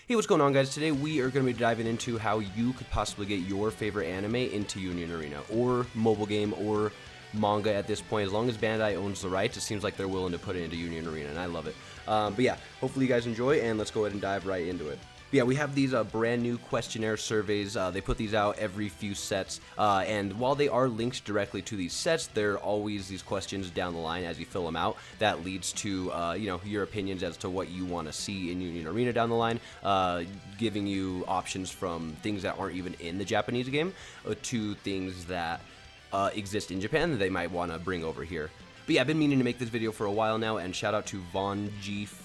Hey, what's going on, guys? Today we are going to be diving into how you could possibly get your favorite anime into Union Arena, or mobile game, or manga at this point. As long as Bandai owns the rights, it seems like they're willing to put it into Union Arena, and I love it. But yeah, hopefully you guys enjoy, and let's go ahead and dive right into it. But yeah, we have these brand new questionnaire surveys. They put these out every few sets, and while they are linked directly to these sets, there are always these questions down the line as you fill them out that leads to your opinions as to what you want to see in Union Arena down the line, giving you options from things that aren't even in the Japanese game to things that exist in Japan that they might want to bring over here. But yeah, I've been meaning to make this video for a while now, and shout out to Von Gif,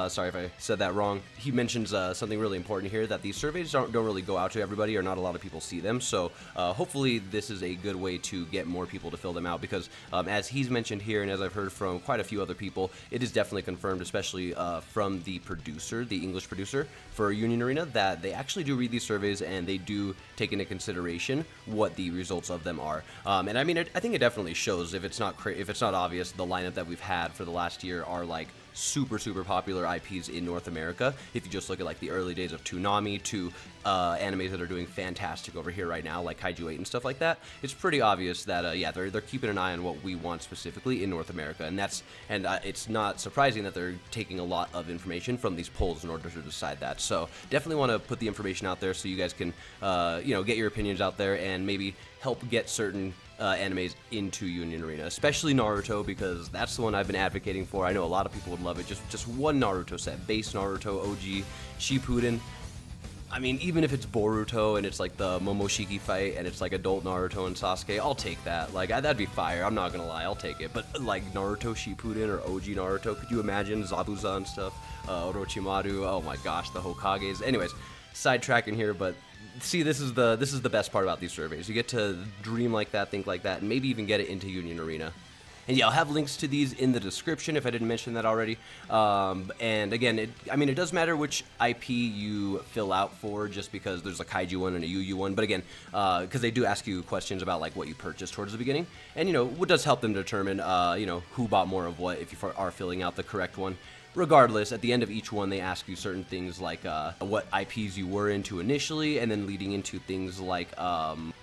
sorry if I said that wrong. He mentions something really important here, that these surveys don't really go out to everybody, or not a lot of people see them, so hopefully this is a good way to get more people to fill them out, because as he's mentioned here, and as I've heard from quite a few other people, it is definitely confirmed, especially from the producer, the English producer for Union Arena, that they actually do read these surveys, and they do take into consideration what the results of them are. And I mean, I think it definitely shows. If it's not obvious, the lineup that we've had for the last year are like super popular IPs in North America. If you just look at like the early days of Toonami to animes that are doing fantastic over here right now, like Kaiju 8 and stuff like that, it's pretty obvious that yeah, they're keeping an eye on what we want specifically in North America, and it's not surprising that they're taking a lot of information from these polls in order to decide that. So definitely want to put the information out there so you guys can get your opinions out there and maybe help get certain animes into Union Arena, especially Naruto, because that's the one I've been advocating for. I know a lot of people would love it. Just one Naruto set, base Naruto, OG, Shippuden. I mean, even if it's Boruto and it's like the Momoshiki fight and it's like adult Naruto and Sasuke, I'll take that. Like, that'd be fire. I'm not gonna lie, I'll take it. But like Naruto Shippuden or OG Naruto, could you imagine Zabuza and stuff? Orochimaru, oh my gosh, the Hokages. Anyways, sidetracking here, but see, this is the best part about these surveys. You get to dream like that, think like that, and maybe even get it into Union Arena. And yeah, I'll have links to these in the description if I didn't mention that already. And again, it does matter which IP you fill out for, just because there's a Kaiju one and a Yu one. But again, because they do ask you questions about like what you purchased towards the beginning, and what does help them determine who bought more of what if you are filling out the correct one. Regardless, at the end of each one, they ask you certain things like what IPs you were into initially, and then leading into things like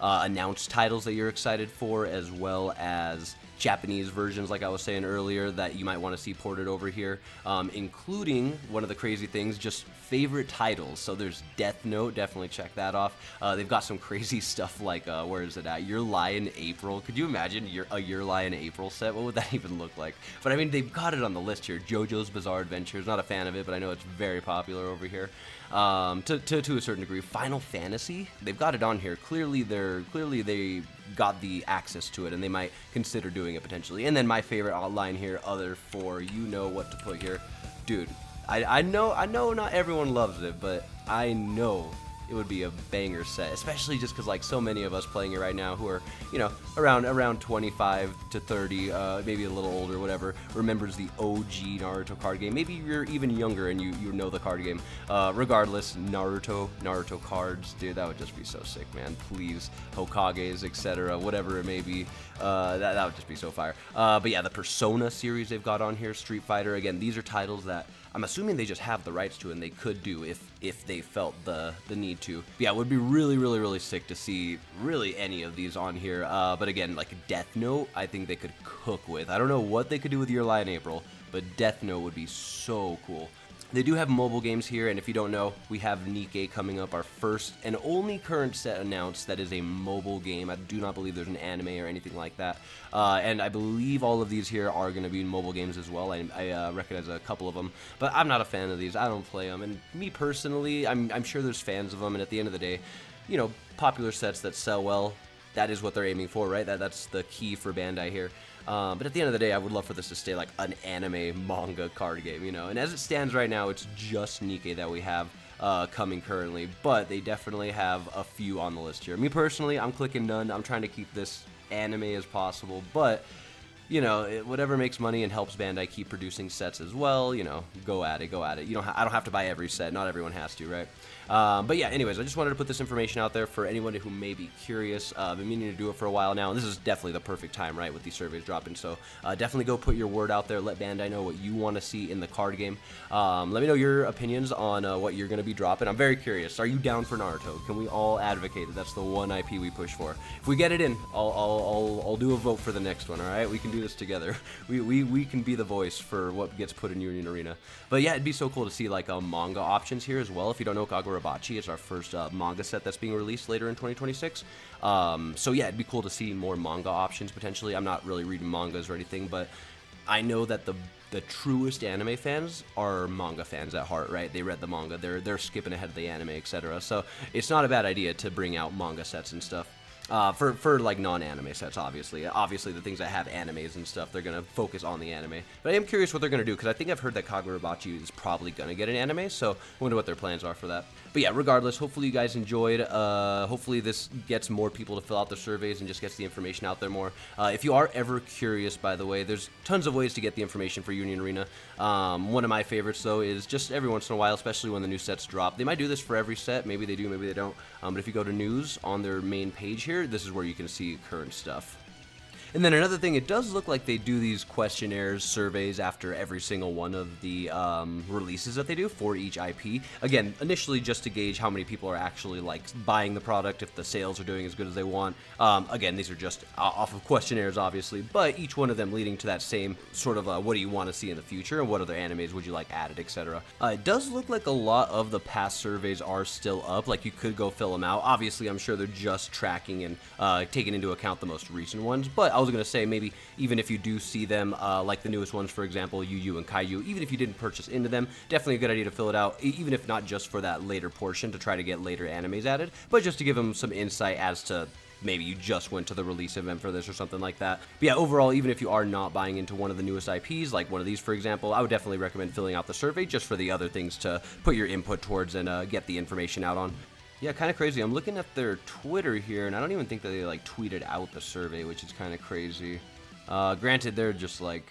announced titles that you're excited for, as well as Japanese versions, like I was saying earlier, that you might want to see ported over here, including one of the crazy things, just favorite titles. So there's Death Note, definitely check that off. They've got some crazy stuff like, where is it at? Your Lie in April. Could you imagine a Your Lie in April set? What would that even look like? But I mean, they've got it on the list here. JoJo's Bizarre Adventures, not a fan of it, but I know it's very popular over here. To a certain degree. Final Fantasy, they've got it on here. Clearly they got the access to it, and they might consider doing it potentially. And then my favorite line here, other four, you know what to put here. Dude, I know not everyone loves it, but I know it would be a banger set, especially just because like so many of us playing it right now who are around 25 to 30, maybe a little older, whatever, remembers the OG Naruto card game. Maybe you're even younger and you know the card game. Regardless, Naruto cards, dude, that would just be so sick, man. Please, Hokages, etc., whatever it may be, that would just be so fire. But yeah, the Persona series they've got on here, Street Fighter, again, these are titles that I'm assuming they just have the rights to, and they could do if they felt the need to. But yeah, it would be really sick to see really any of these on here. But again, like Death Note, I think they could cook with. I don't know what they could do with Your Lie in April, but Death Note would be so cool. They do have mobile games here, and if you don't know, we have Nikke coming up, our first and only current set announced that is a mobile game. I do not believe there's an anime or anything like that. And I believe all of these here are going to be mobile games as well. I recognize a couple of them, but I'm not a fan of these. I don't play them, and me personally, I'm sure there's fans of them, and at the end of the day, popular sets that sell well, that is what they're aiming for, right? That's the key for Bandai here. But at the end of the day, I would love for this to stay like an anime manga card game, And as it stands right now, it's just Nikke that we have coming currently, but they definitely have a few on the list here. Me personally, I'm clicking none. I'm trying to keep this anime as possible, but you know, whatever makes money and helps Bandai keep producing sets as well, you know, go at it, go at it. You know, I don't have to buy every set. Not everyone has to, right? But yeah, anyways, I just wanted to put this information out there for anyone who may be curious. Been meaning to do it for a while now, and this is definitely the perfect time, right, with these surveys dropping. So definitely go put your word out there. Let Bandai know what you want to see in the card game. Let me know your opinions on what you're going to be dropping. I'm very curious. Are you down for Naruto? Can we all advocate that that's the one IP we push for? If we get it in, I'll do a vote for the next one. All right, we can do this together. We can be the voice for what gets put in Union Arena. But yeah, it'd be so cool to see like manga options here as well. If you don't know, Kagurabachi is our first manga set that's being released later in 2026. So yeah, it'd be cool to see more manga options potentially. I'm not really reading mangas or anything, but I know that the truest anime fans are manga fans at heart, right? They read the manga, they're skipping ahead of the anime, etc. So it's not a bad idea to bring out manga sets and stuff. For like non-anime sets, obviously. Obviously, the things that have animes and stuff, they're going to focus on the anime. But I am curious what they're going to do, because I think I've heard that Kagurabachi is probably going to get an anime, so I wonder what their plans are for that. But yeah, regardless, hopefully you guys enjoyed. Hopefully this gets more people to fill out the surveys and just gets the information out there more. If you are ever curious, by the way, there's tons of ways to get the information for Union Arena. One of my favorites, though, is just every once in a while, especially when the new sets drop. They might do this for every set. Maybe they do, maybe they don't. But if you go to news on their main page here, this is where you can see current stuff. And then another thing, it does look like they do these questionnaires, surveys after every single one of the releases that they do for each IP. Again, initially just to gauge how many people are actually like buying the product, if the sales are doing as good as they want. Again, these are just off of questionnaires, obviously, but each one of them leading to that same sort of what do you want to see in the future and what other animes would you like added, etc. It does look like a lot of the past surveys are still up. Like you could go fill them out. Obviously, I'm sure they're just tracking and taking into account the most recent ones, but I was going to say maybe even if you do see them, like the newest ones, for example, Yu and Kaiju, even if you didn't purchase into them, definitely a good idea to fill it out, even if not just for that later portion to try to get later animes added, but just to give them some insight as to maybe you just went to the release event for this or something like that. But yeah, overall, even if you are not buying into one of the newest IPs, like one of these, for example, I would definitely recommend filling out the survey just for the other things to put your input towards and get the information out on. Yeah, kind of crazy. I'm looking at their Twitter here, and I don't even think that they, like, tweeted out the survey, which is kind of crazy. Granted, they're just, like,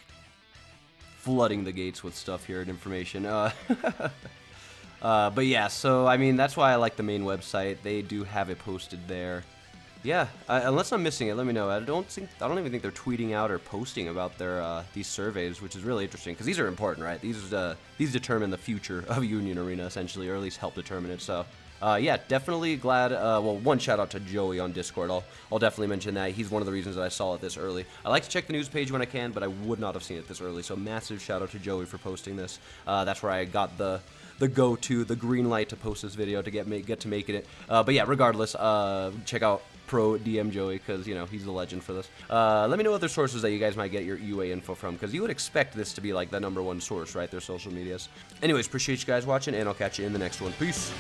flooding the gates with stuff here and information. But yeah, so, I mean, that's why I like the main website. They do have it posted there. Yeah, unless I'm missing it, let me know. I don't even think they're tweeting out or posting about their these surveys, which is really interesting, because these are important, right? These determine the future of Union Arena, essentially, or at least help determine it, so... yeah, definitely glad, well, one shout out to Joey on Discord, I'll definitely mention that. He's one of the reasons that I saw it this early. I like to check the news page when I can, but I would not have seen it this early, so massive shout out to Joey for posting this. That's where I got the go-to, the green light to post this video to get to making it. But yeah, regardless, check out Pro DM Joey, because, you know, he's a legend for this. Let me know other sources that you guys might get your UA info from, because you would expect this to be, like, the #1 source, right? Their social medias. Anyways, appreciate you guys watching, and I'll catch you in the next one. Peace!